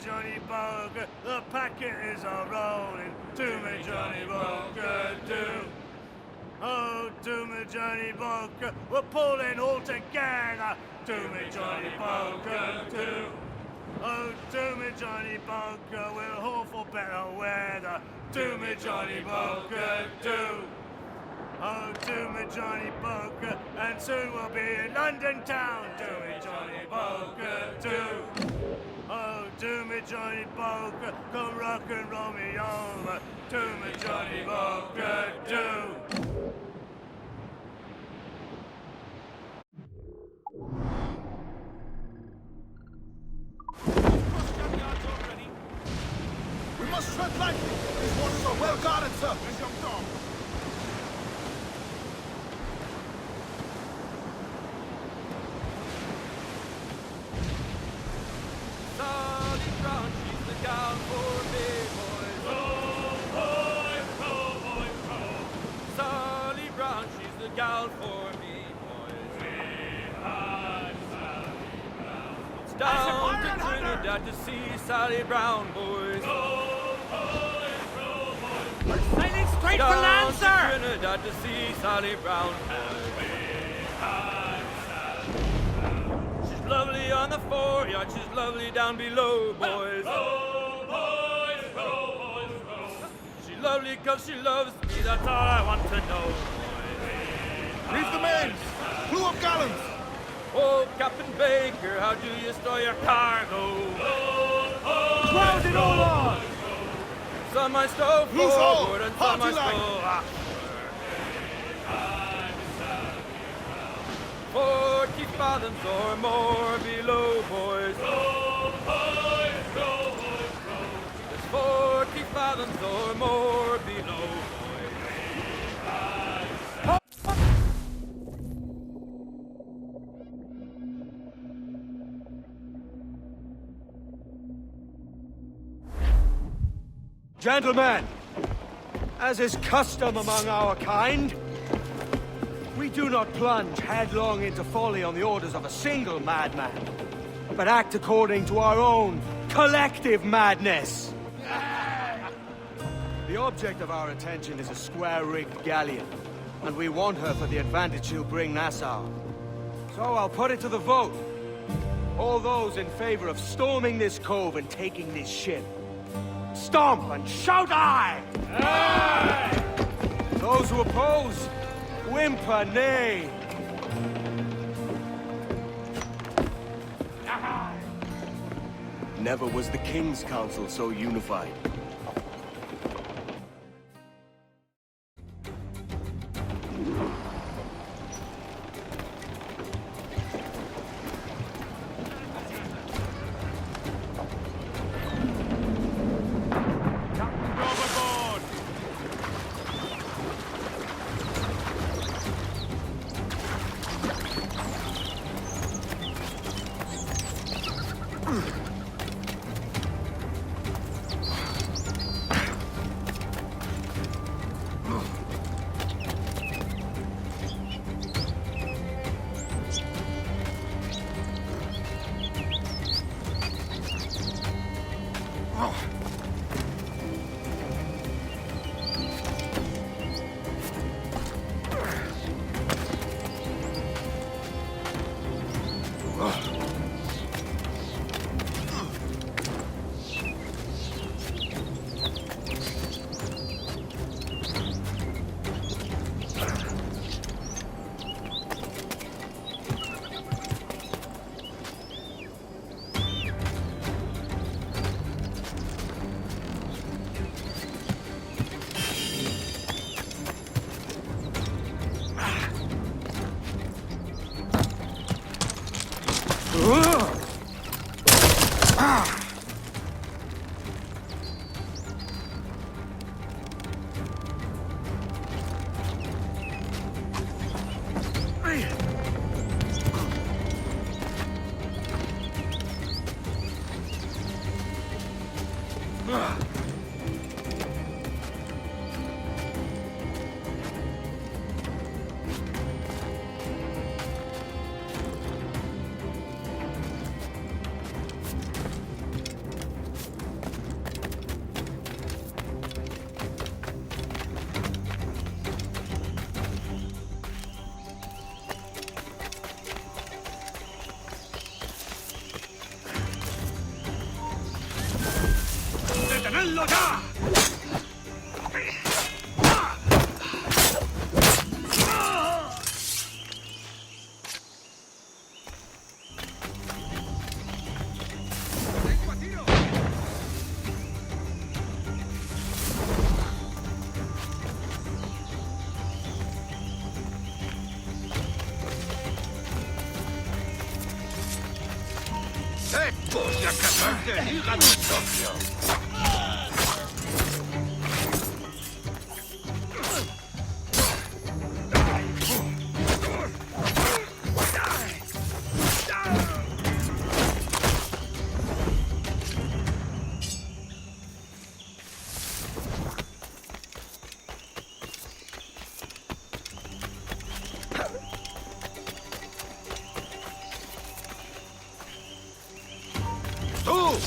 Johnny Boker, the packet is a-rolling. To me, Johnny Boker, do. Oh, to me, Johnny Boker, we're pulling all together. To me, Johnny Boker, do. Oh, to me, Johnny Boker, we'll hope for better weather. To me, Johnny Boker, do. Oh, to me, Johnny Boker, and soon we'll be in London town. To me, Johnny Boker, do. Oh, to me, Johnny Boker, come rock and roll me over. To me, Johnny Boker, do. We must tread lightly. These waters are well guarded, sir. As young Tom. Charlie Brown, she's the gal for me, boys. Row, boys, row, boys, row. Charlie Brown, she's the gal for me, boys. We had Sally Brown. It's down to Trinidad to see Sally Brown, boys. Row, boys, row, boys, row. We're sailing straight for land, sir! Down to Trinidad to see Sally Brown, boys. Lovely on the foreyard, she's lovely down below, boys. Row, boys, row, boys, row. She's lovely cause she loves me, that's all I want to know, boys. Reef the mains. Clew up gallants. Oh, Captain Baker, how do you store your cargo? Crowd it all on. Some I stow Loose all. forward and some I Party line. stow aft. 40 fathoms or more below, boys. Row, boys, row, boys, row. There's 40 fathoms or more below, boys. Gentlemen, as is custom among our kind, we do not plunge headlong into folly on the orders of a single madman, but act according to our own collective madness. The object of our attention is a square-rigged galleon, and we want her for the advantage she'll bring Nassau. So I'll put it to the vote. All those in favor of storming this cove and taking this ship, stomp and shout aye! Aye! Those who oppose, whimper nay. Never was the King's Council so unified. ¡Cogedlo ya! ¡Voy a cazarte el hígado, socio! ¡Tú!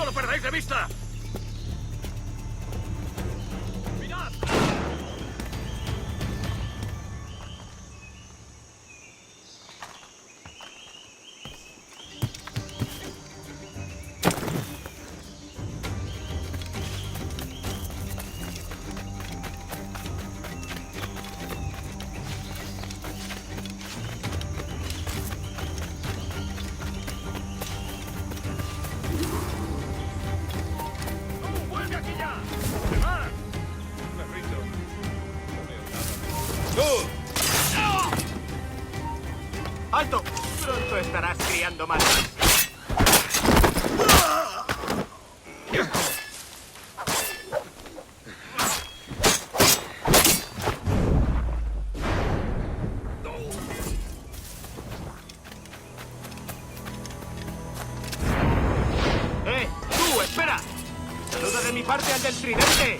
¡No lo perdáis de vista! ¡Mirad! ¡Vuelve aquí ya! ¡Se va! ¡Tú! ¡Alto! Pronto estarás criando malas. ¡Tú, espera! ¡Saluda de mi parte al del tridente!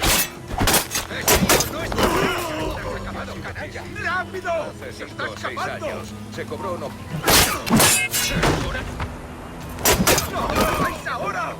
¡Rápido! ¡Se está escapando! Se cobró no. ¡No! ¿Dónde vais ahora?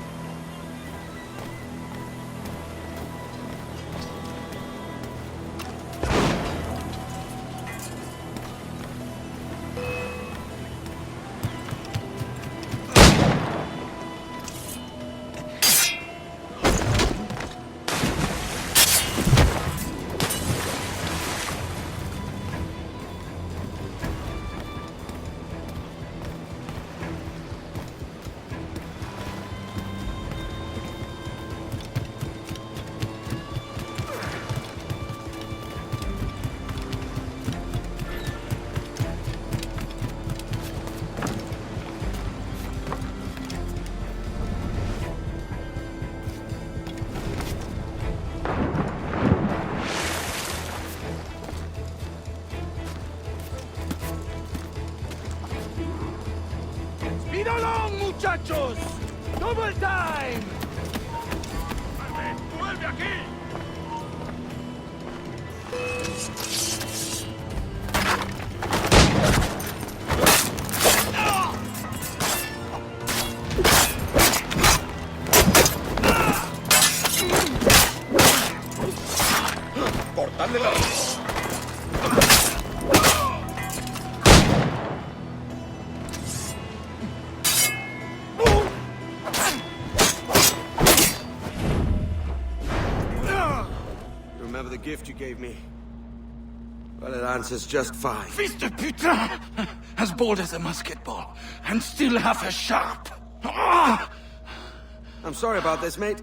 ¡Speed along, muchachos! ¡Double time! ¡Vuelve aquí! ¡Cortadle la... Remember the gift you gave me? Well, it answers just fine. Fils de putain! As bold as a musket ball, and still half as sharp. Ah! I'm sorry about this, mate.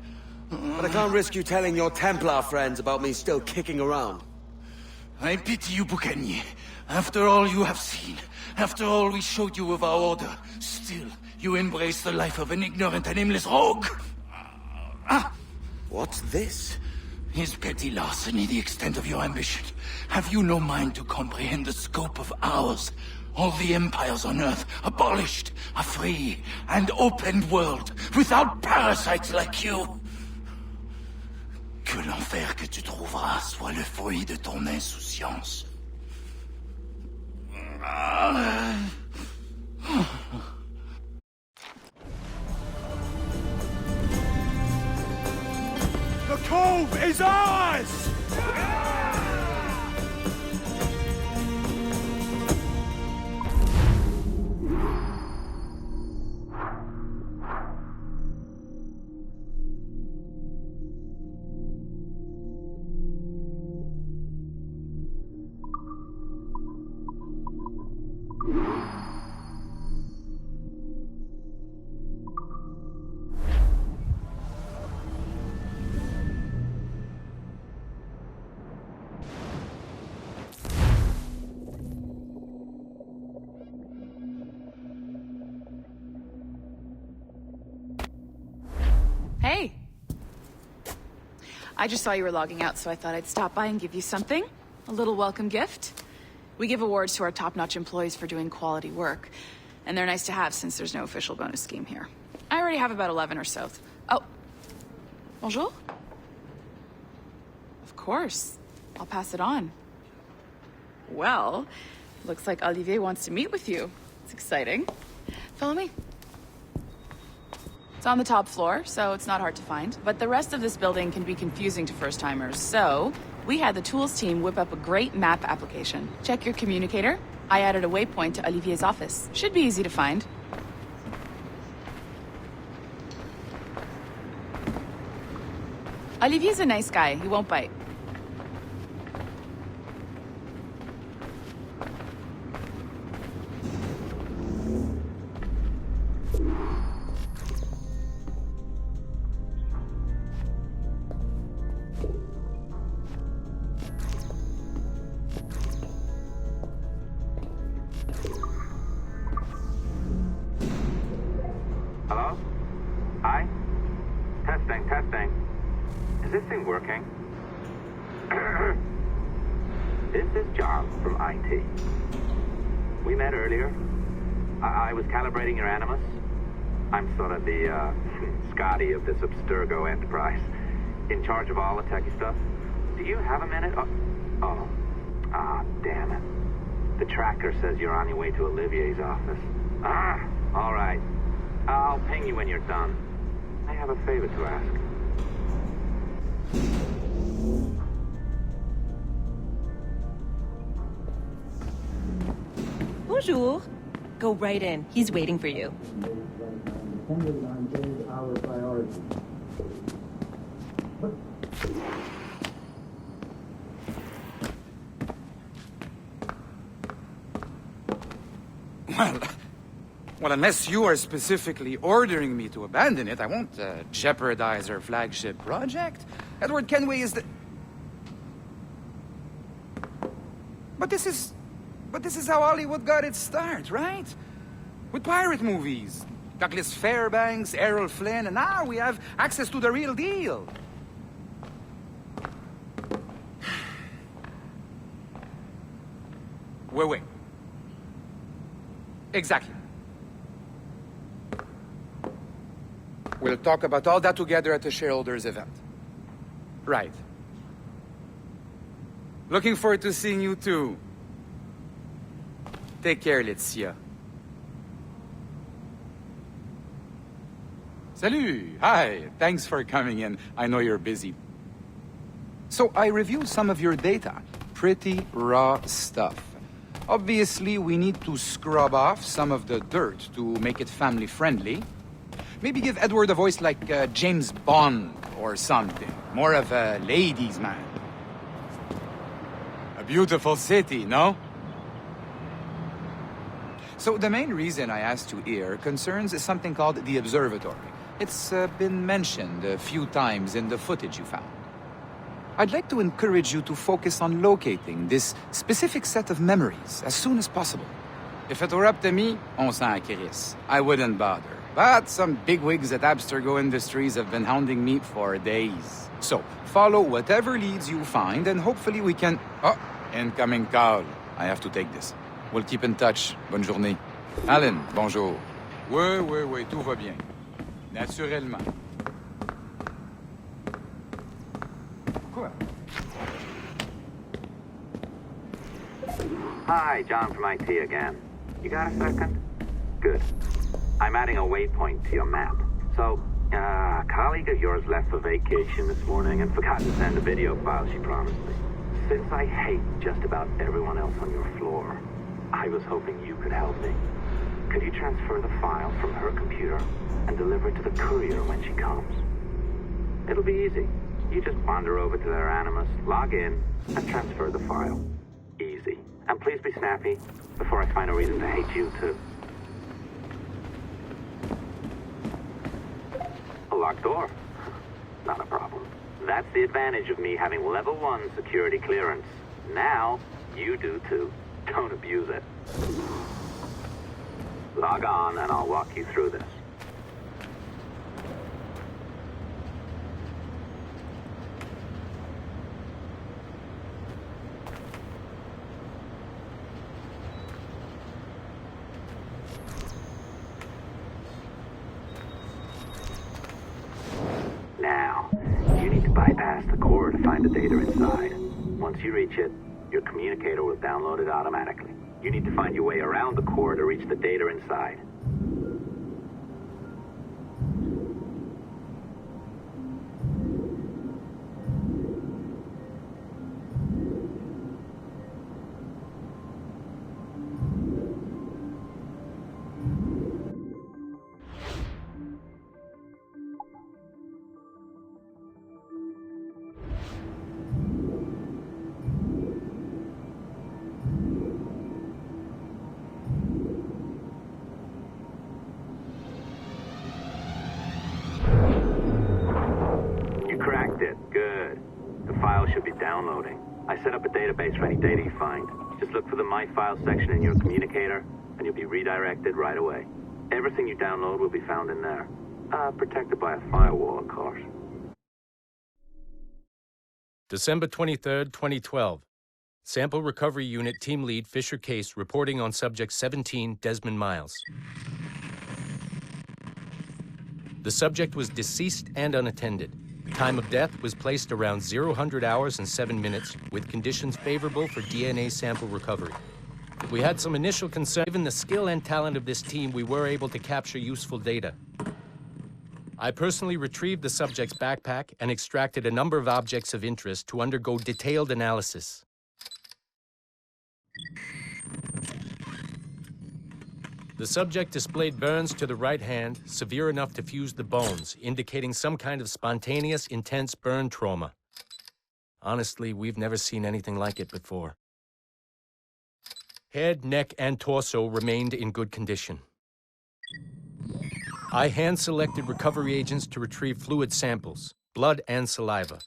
But I can't risk you telling your Templar friends about me still kicking around. I pity you, Boucanier. After all you have seen, after all we showed you of our order, still you embrace the life of an ignorant and aimless rogue. What's this? Is petty larceny the extent of your ambition? Have you no mind to comprehend the scope of ours? All the empires on Earth abolished, a free and open world, without parasites like you. Que l'enfer que tu trouveras soit le fruit de ton insouciance. The cove is ours! Hey! I just saw you were logging out, so I thought I'd stop by and give you something. A little welcome gift. We give awards to our top-notch employees for doing quality work, and they're nice to have since there's no official bonus scheme here. I already have about 11 or so. Oh. Bonjour? Of course. I'll pass it on. Well, looks like Olivier wants to meet with you. It's exciting. Follow me. It's on the top floor, so it's not hard to find. But the rest of this building can be confusing to first-timers, so we had the tools team whip up a great map application. Check your communicator. I added a waypoint to Olivier's office. Should be easy to find. Olivier's a nice guy. He won't bite. this thing working? This is John from IT. We met earlier. I was calibrating your Animus. I'm sort of the, Scotty of this Abstergo enterprise. In charge of all the techie stuff. Do you have a minute? Damn it. The tracker says you're on your way to Olivier's office. All right. I'll ping you when you're done. I have a favor to ask. Bonjour. Go right in. He's waiting for you. Well, unless you are specifically ordering me to abandon it, I won't jeopardize our flagship project. Edward Kenway is the... But this is how Hollywood got its start, right? With pirate movies. Douglas Fairbanks, Errol Flynn, and now we have access to the real deal. Wait. Exactly. We'll talk about all that together at the shareholders event. Right. Looking forward to seeing you too. Take care, Laetitia. Salut! Hi! Thanks for coming in. I know you're busy. So I reviewed some of your data. Pretty raw stuff. Obviously, we need to scrub off some of the dirt to make it family-friendly. Maybe give Edward a voice like James Bond or something. More of a ladies' man. A beautiful city, no? So the main reason I asked you here concerns something called the Observatory. It's been mentioned a few times in the footage you found. I'd like to encourage you to focus on locating this specific set of memories as soon as possible. If it were up to me, on s'en crisse. I wouldn't bother. But some bigwigs at Abstergo Industries have been hounding me for days. So, follow whatever leads you find, and hopefully we can... Oh, incoming call. I have to take this. We'll keep in touch. Bonne journée. Alan, bonjour. Oui, tout va bien. Naturellement. Quoi? Hi, John from IT again. You got a second? Good. I'm adding a waypoint to your map. So, a colleague of yours left for vacation this morning and forgot to send a video file she promised me. Since I hate just about everyone else on your floor, I was hoping you could help me. Could you transfer the file from her computer and deliver it to the courier when she comes? It'll be easy. You just wander over to their Animus, log in, and transfer the file. Easy. And please be snappy before I find a reason to hate you, too. A locked door? Not a problem. That's the advantage of me having level 1 security clearance. Now, you do too. Don't abuse it. Log on and I'll walk you through this. Now, you need to bypass the core to find the data inside. Once you reach it, your communicator will download it automatically. You need to find your way around the core to reach the data inside. Good. The file should be downloading. I set up a database for any data you find. Just look for the My Files section in your communicator, and you'll be redirected right away. Everything you download will be found in there. Protected by a firewall, of course. December 23rd, 2012. Sample Recovery Unit Team Lead Fisher Case reporting on Subject 17, Desmond Miles. The subject was deceased and unattended. Time of death was placed around 00 hours and 7 minutes, with conditions favorable for DNA sample recovery. We had some initial concern. Given the skill and talent of this team, we were able to capture useful data. I personally retrieved the subject's backpack and extracted a number of objects of interest to undergo detailed analysis. The subject displayed burns to the right hand, severe enough to fuse the bones, indicating some kind of spontaneous, intense burn trauma. Honestly, we've never seen anything like it before. Head, neck, and torso remained in good condition. I hand-selected recovery agents to retrieve fluid samples, blood and saliva.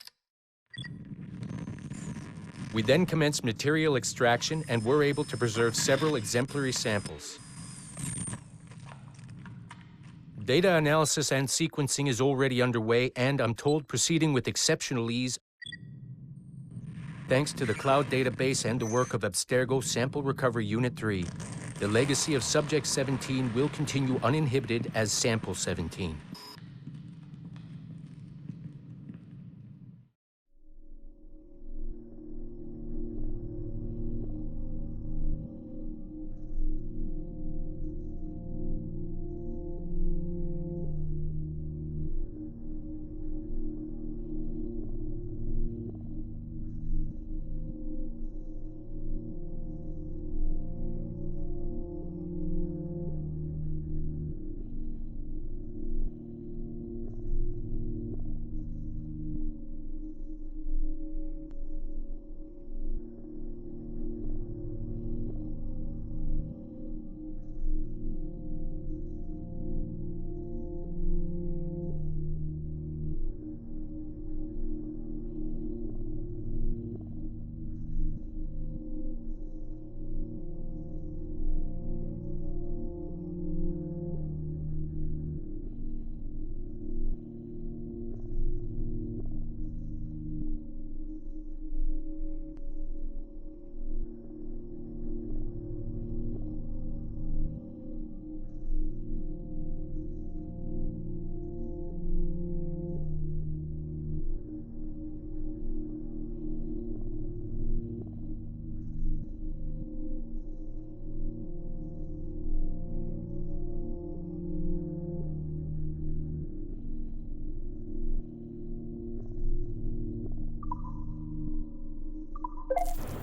We then commenced material extraction and were able to preserve several exemplary samples. Data analysis and sequencing is already underway, and I'm told proceeding with exceptional ease. Thanks to the cloud database and the work of Abstergo Sample Recovery Unit 3, the legacy of Subject 17 will continue uninhibited as Sample 17.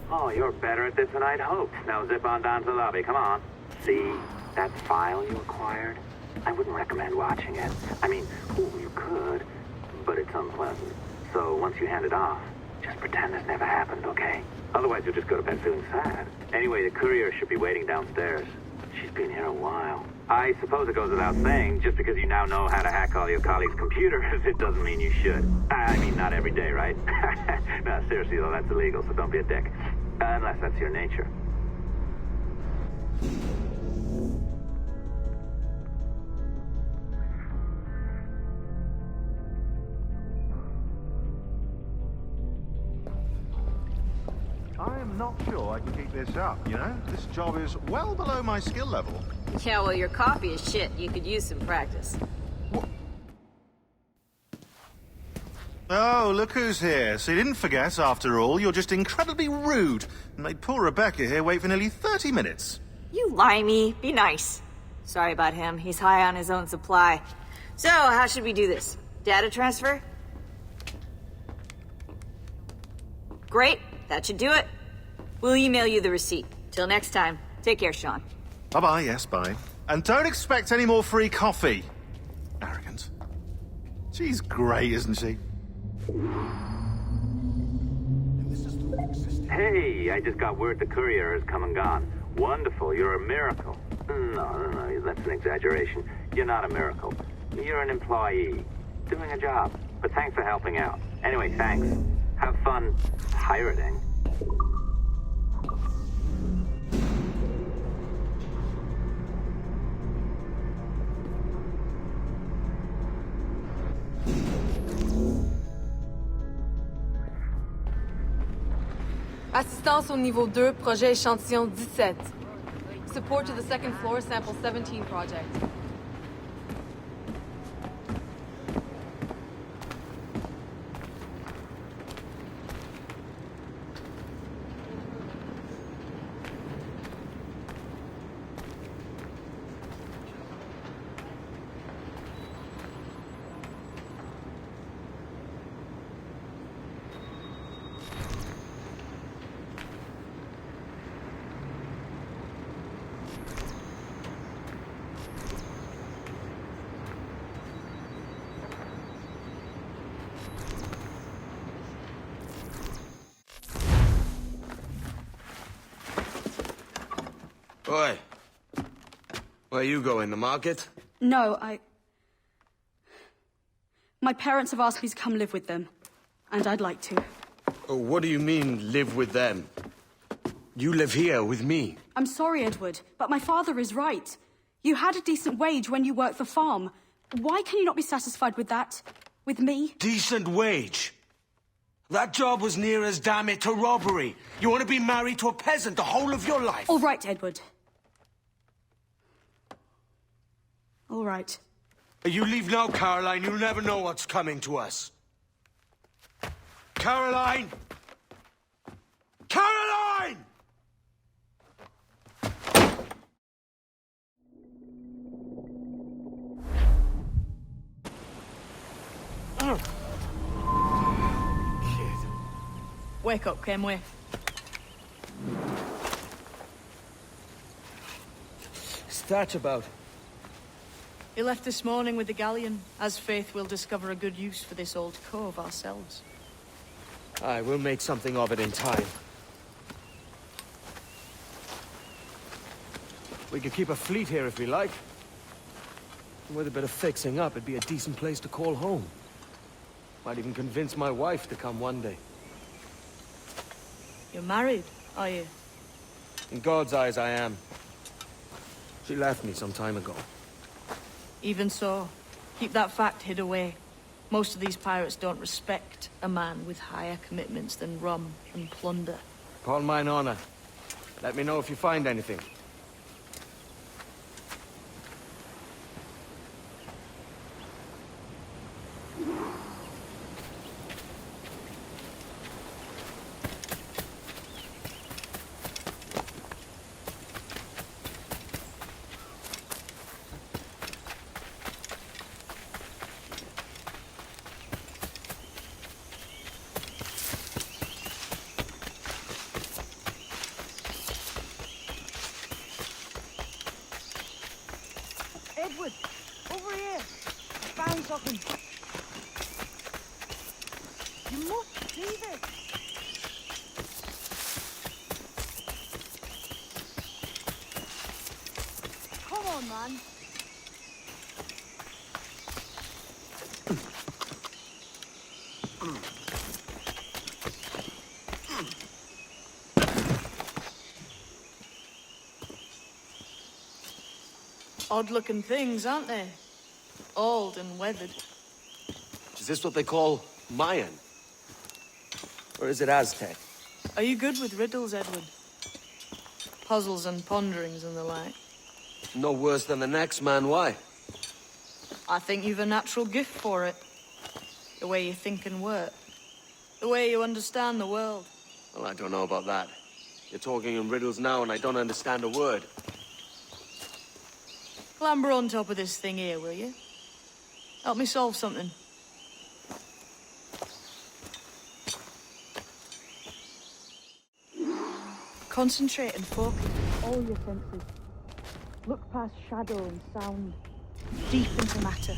Oh, you're better at this than I'd hoped. Now zip on down to the lobby. Come on. See that file you acquired? I wouldn't recommend watching it. I mean, you could, but it's unpleasant. So once you hand it off, just pretend this never happened, okay? Otherwise, you'll just go to bed feeling sad. Anyway, the courier should be waiting downstairs. She's been here a while. I suppose it goes without saying, just because you now know how to hack all your colleagues' computers, it doesn't mean you should. I mean, not every day, right? No, seriously, though, that's illegal, so don't be a dick. Unless that's your nature. I am not sure I can keep this up, you know? This job is well below my skill level. Yeah, well, your copy is shit. You could use some practice. Oh, look who's here. So you didn't forget, after all. You're just incredibly rude and made poor Rebecca here wait for nearly 30 minutes. You limey. Be nice. Sorry about him. He's high on his own supply. So, how should we do this? Data transfer? Great. That should do it. We'll email you the receipt. Till next time. Take care, Sean. Bye-bye, yes, bye. And don't expect any more free coffee. Arrogant. She's great, isn't she? Hey, I just got word the courier has come and gone. Wonderful, you're a miracle. No, that's an exaggeration. You're not a miracle. You're an employee, doing a job. But thanks for helping out. Anyway, thanks. Have fun pirating. Assistance au niveau 2, projet échantillon 17. Support to the second floor, sample 17 project. Oi. Where you going, the market? No, My parents have asked me to come live with them. And I'd like to. Oh, what do you mean, live with them? You live here with me. I'm sorry, Edward, but my father is right. You had a decent wage when you worked the farm. Why can you not be satisfied with that? With me? Decent wage? That job was near as, damn it, to robbery. You want to be married to a peasant the whole of your life? All right, Edward. All right. You leave now, Caroline. You'll never know what's coming to us. Caroline! Caroline! Wake up, Kenway. What's that about? He left this morning with the galleon. As faith, we'll discover a good use for this old cove ourselves. Aye, we'll make something of it in time. We could keep a fleet here if we like. With a bit of fixing up, it'd be a decent place to call home. Might even convince my wife to come one day. You're married, are you? In God's eyes, I am. She left me some time ago. Even so, keep that fact hid away. Most of these pirates don't respect a man with higher commitments than rum and plunder. Upon mine honor. Let me know if you find anything. Edward, over here. I found something. You must see this. Come on, man. Odd-looking things, aren't they? Old and weathered. Is this what they call Mayan? Or is it Aztec? Are you good with riddles, Edward? Puzzles and ponderings and the like? No worse than the next man, why? I think you've a natural gift for it. The way you think and work. The way you understand the world. Well, I don't know about that. You're talking in riddles now and I don't understand a word. Clamber on top of this thing here, will you? Help me solve something. Concentrate and focus all your senses. Look past shadow and sound, deep into matter,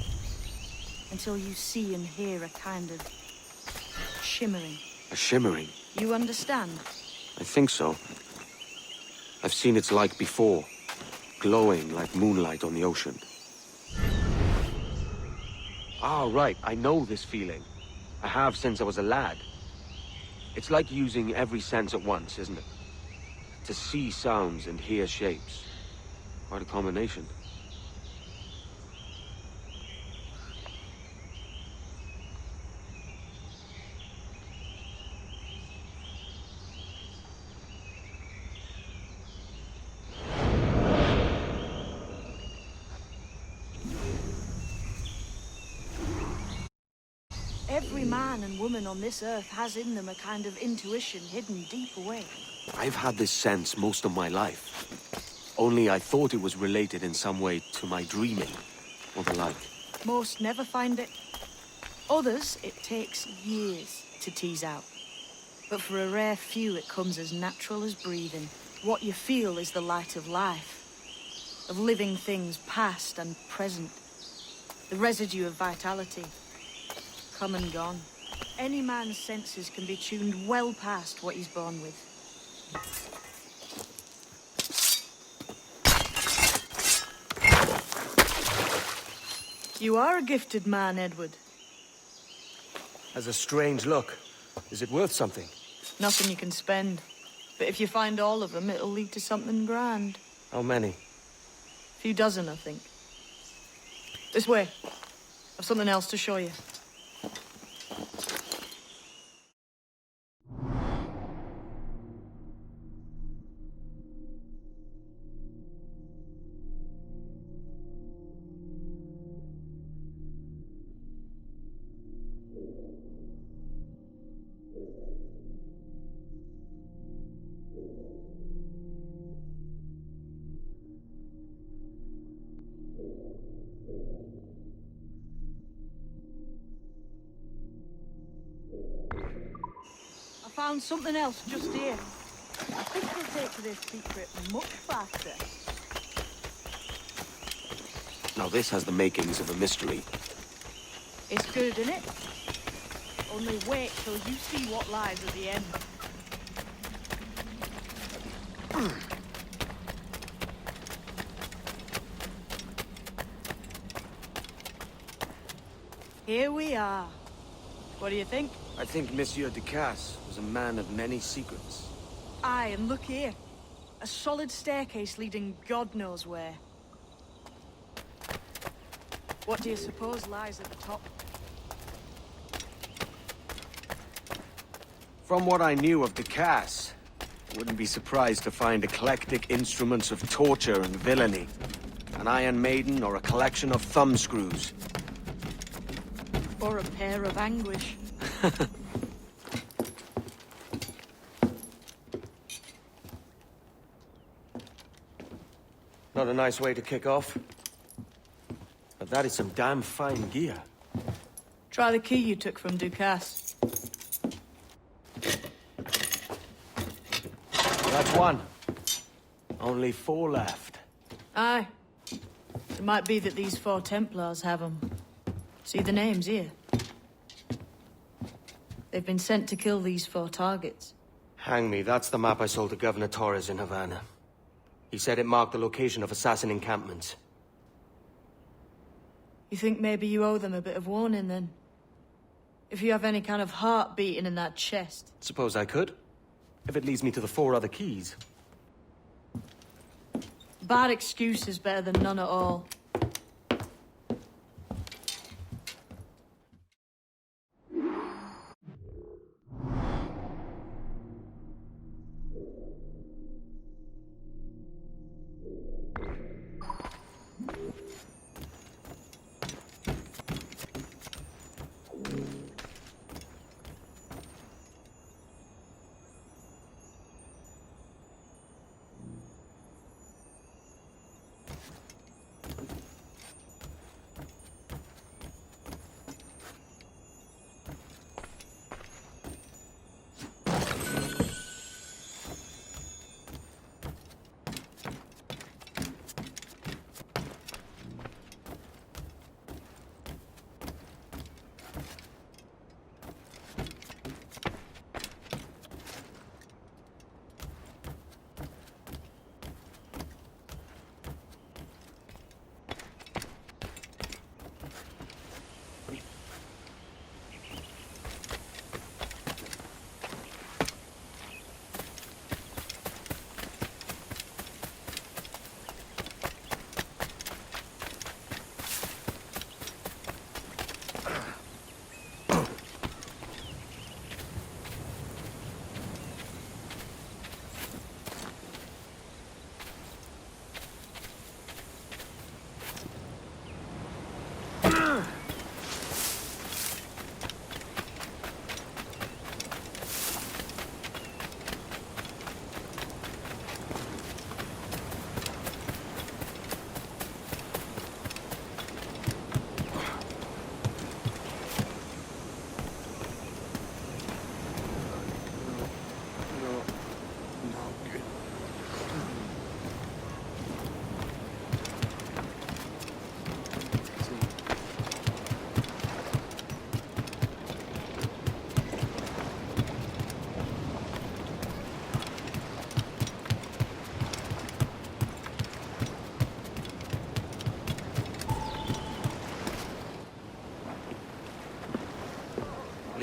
until you see and hear a kind of shimmering. A shimmering? You understand? I think so. I've seen its like before. Glowing like moonlight on the ocean. Ah, right. I know this feeling. I have since I was a lad. It's like using every sense at once, isn't it? To see sounds and hear shapes. Quite a combination. Every man and woman on this earth has in them a kind of intuition hidden deep away. I've had this sense most of my life. Only I thought it was related in some way to my dreaming, or the like. Most never find it. Others, it takes years to tease out. But for a rare few, it comes as natural as breathing. What you feel is the light of life, of living things past and present. The residue of vitality, come and gone. Any man's senses can be tuned well past what he's born with. You are a gifted man, Edward. Has a strange look. Is it worth something? Nothing you can spend. But if you find all of them, it'll lead to something grand. How many? A few dozen, I think. This way. I've something else to show you. I found something else just here. I think we'll take to this secret much faster. Now this has the makings of a mystery. It's good, isn't it? Only wait till you see what lies at the end. Here we are. What do you think? I think Monsieur Ducasse was a man of many secrets. Aye, and look here. A solid staircase leading God knows where. What do you suppose lies at the top? From what I knew of Ducasse, I wouldn't be surprised to find eclectic instruments of torture and villainy. An Iron Maiden or a collection of thumbscrews. Or a pair of anguish. Not a nice way to kick off. But that is some damn fine gear. Try the key you took from Ducasse. That's one. Only 4 left. Aye. It might be that these 4 Templars have them. See the names here? They've been sent to kill these 4 targets. Hang me, that's the map I sold to Governor Torres in Havana. He said it marked the location of assassin encampments. You think maybe you owe them a bit of warning, then? If you have any kind of heart beating in that chest. Suppose I could. If it leads me to the 4 other keys. Bad excuse is better than none at all.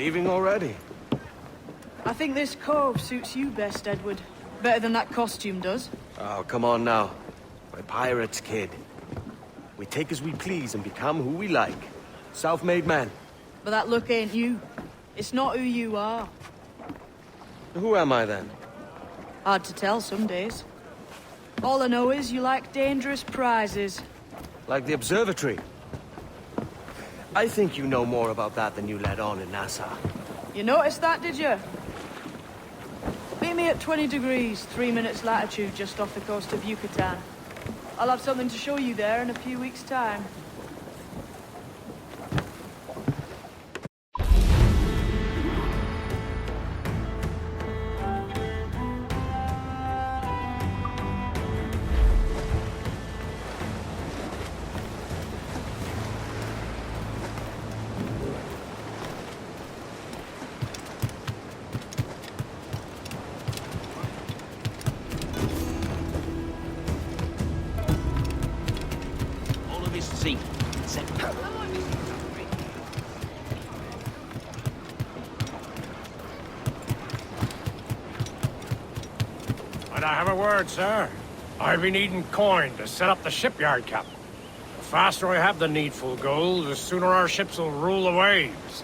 leaving already? I think this cove suits you best, Edward. Better than that costume does. Oh, come on now. We're pirates, kid. We take as we please and become who we like. Self-made men. But that look ain't you. It's not who you are. Who am I then? Hard to tell some days. All I know is you like dangerous prizes. Like the observatory. I think you know more about that than you let on in Nassau. You noticed that, did you? Meet me at 20 degrees, 3 minutes latitude just off the coast of Yucatan. I'll have something to show you there in a few weeks' time. Might I have a word, sir? I've been needing coin to set up the shipyard, Captain. The faster I have the needful gold, the sooner our ships will rule the waves.